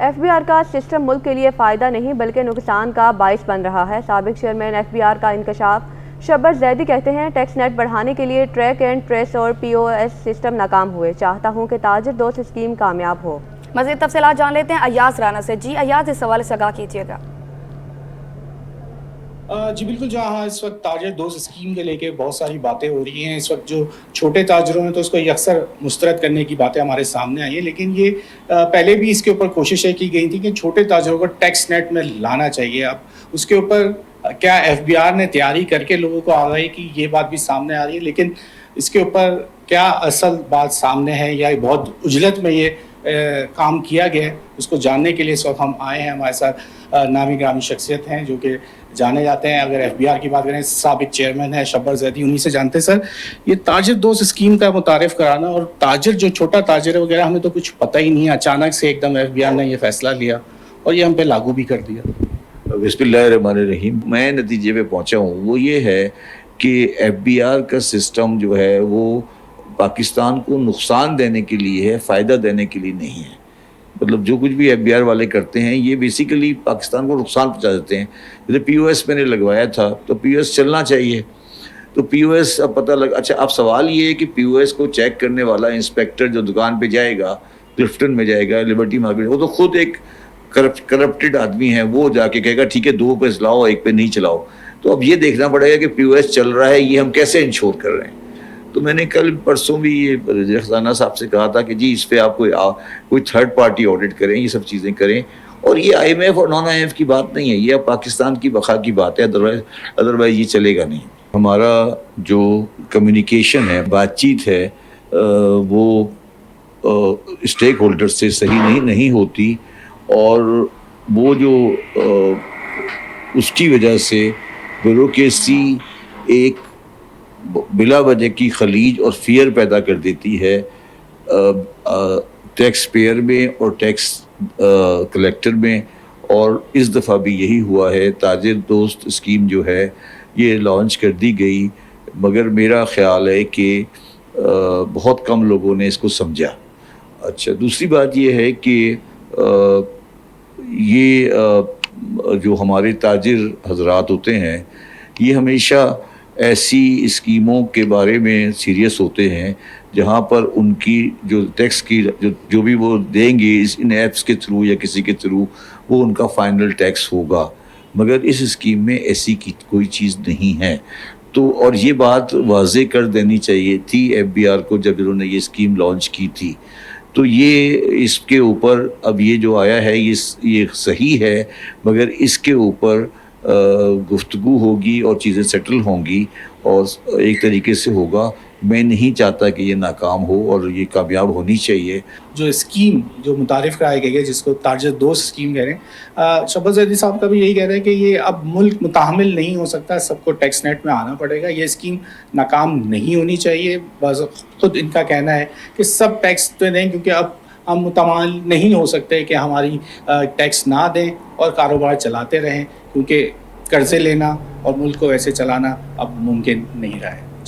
F B are کا system ملک کے لیے فائدہ نہیں بلکہ نقصان کا باعث بن رہا ہے۔ سابق چیئرمین ایف بی آر کا انکشاف شبر زیدی کہتے ہیں ٹیکس نیٹ بڑھانے کے لیے ٹریک اینڈ ٹریس اور پی او ایس سسٹم ناکام ہوئے۔ چاہتا ہوں کہ تاجر دوست اسکیم کامیاب ہو۔ مزید تفصیلات جان لیتے ہیں ایاز رانا سے۔ جی ایاز، اس حوالے سے آگاہ کیجیے گا۔ جی بالکل، جہاں اس وقت تاجر دوست اسکیم کے لے کے بہت ساری باتیں ہو رہی ہیں، اس وقت جو چھوٹے تاجروں ہیں تو اس کو یکسر مسترد کرنے کی باتیں ہمارے سامنے آئی ہیں، لیکن یہ پہلے بھی اس کے اوپر کوششیں کی گئی تھیں کہ چھوٹے تاجروں کو ٹیکس نیٹ میں لانا چاہیے۔ اب اس کے اوپر کیا ایف بی آر نے تیاری کر کے لوگوں کو آگاہی کی، یہ بات بھی سامنے آ رہی ہے، لیکن اس کے اوپر کیا اصل بات سامنے ہے یا بہت عجلت میں یہ کام کیا گیا ہے، اس کو جاننے کے لیے اس وقت ہم آئے ہیں۔ ہمارے ساتھ نامی گرامی شخصیت ہیں جو کہ جانے جاتے ہیں، اگر ایف بی آر کی بات کریں سابق چیئرمین ہے شبر زیدی، انہی سے جانتے ہیں۔ سر، یہ تاجر دوست اسکیم کا متعارف کرانا اور تاجر جو چھوٹا تاجر ہے وغیرہ، ہمیں تو کچھ پتہ ہی نہیں ہے، اچانک سے ایک دم ایف بی آر نے یہ فیصلہ لیا اور یہ ہم پہ لاگو بھی کر دیا۔ بسم اللہ الرحمن الرحیم۔ میں نتیجے پہ پہنچا ہوں وہ یہ ہے کہ ایف بی آر کا سسٹم جو ہے وہ پاکستان کو نقصان دینے کے لیے ہے، فائدہ دینے کے لیے نہیں ہے۔ مطلب جو کچھ بھی ایف بی آر والے کرتے ہیں یہ بیسیکلی پاکستان کو نقصان پہنچا دیتے ہیں۔ جیسے پی او ایس میں نے لگوایا تھا تو پی او ایس چلنا چاہیے، تو پی او ایس اب پتہ لگ اچھا اب سوال یہ ہے کہ پی او ایس کو چیک کرنے والا انسپیکٹر جو دکان پہ جائے گا، کلفٹن میں جائے گا، لبرٹی مارکیٹ، وہ تو خود ایک کرپٹڈ آدمی ہے، وہ جا کے کہے گا ٹھیک ہے 2 پہ چلاؤ 1 پہ نہیں چلاؤ۔ تو اب یہ دیکھنا پڑے گا کہ پی او ایس چل رہا ہے یہ ہم کیسے انشور کر رہے ہیں۔ تو میں نے کل پرسوں بھی یہ خزانہ صاحب سے کہا تھا کہ جی اس پہ آپ کوئی تھرڈ پارٹی آڈٹ کریں، یہ سب چیزیں کریں، اور یہ آئی ایم ایف اور نان آئی ایم ایف کی بات نہیں ہے، یہ اب پاکستان کی بقا کی بات ہے، ادروائز یہ چلے گا نہیں۔ ہمارا جو کمیونیکیشن ہے، بات چیت ہے، وہ اسٹیک ہولڈر سے صحیح نہیں ہوتی، اور وہ جو اس کی وجہ سے بیوروکریسی ایک بلا وجہ کی خلیج اور فیئر پیدا کر دیتی ہے ٹیکس پیئر میں اور ٹیکس کلیکٹر میں، اور اس دفعہ بھی یہی ہوا ہے۔ تاجر دوست اسکیم جو ہے یہ لانچ کر دی گئی، مگر میرا خیال ہے کہ بہت کم لوگوں نے اس کو سمجھا۔ اچھا، دوسری بات یہ ہے کہ یہ جو ہمارے تاجر حضرات ہوتے ہیں یہ ہمیشہ ایسی اسکیموں کے بارے میں سیریس ہوتے ہیں جہاں پر ان کی جو ٹیکس کی جو بھی وہ دیں گے ان ایپس کے تھرو یا کسی کے تھرو، وہ ان کا فائنل ٹیکس ہوگا، مگر اس اسکیم میں ایسی کی کوئی چیز نہیں ہے۔ تو اور یہ بات واضح کر دینی چاہیے تھی ایف بی آر کو جب انہوں نے یہ اسکیم لانچ کی تھی۔ تو یہ اس کے اوپر اب یہ جو آیا ہے یہ صحیح ہے، مگر اس کے اوپر گفتگو ہوگی اور چیزیں سیٹل ہوں گی اور ایک طریقے سے ہوگا۔ میں نہیں چاہتا کہ یہ ناکام ہو اور یہ کامیاب ہونی چاہیے۔ جو اسکیم جو متعارف کرائی گئی ہے جس کو تاجر دوست اسکیم کہہ رہے ہیں، شبر زیدی صاحب کا بھی یہی کہہ رہے ہیں کہ یہ اب ملک متحمل نہیں ہو سکتا، سب کو ٹیکس نیٹ میں آنا پڑے گا، یہ اسکیم ناکام نہیں ہونی چاہیے۔ بس خود ان کا کہنا ہے کہ سب ٹیکس تو دیں، کیونکہ اب ہم متحمل نہیں ہو سکتے کہ ہماری ٹیکس نہ دیں اور کاروبار چلاتے رہیں، کیونکہ قرضے لینا اور ملک کو ایسے چلانا اب ممکن نہیں رہا ہے۔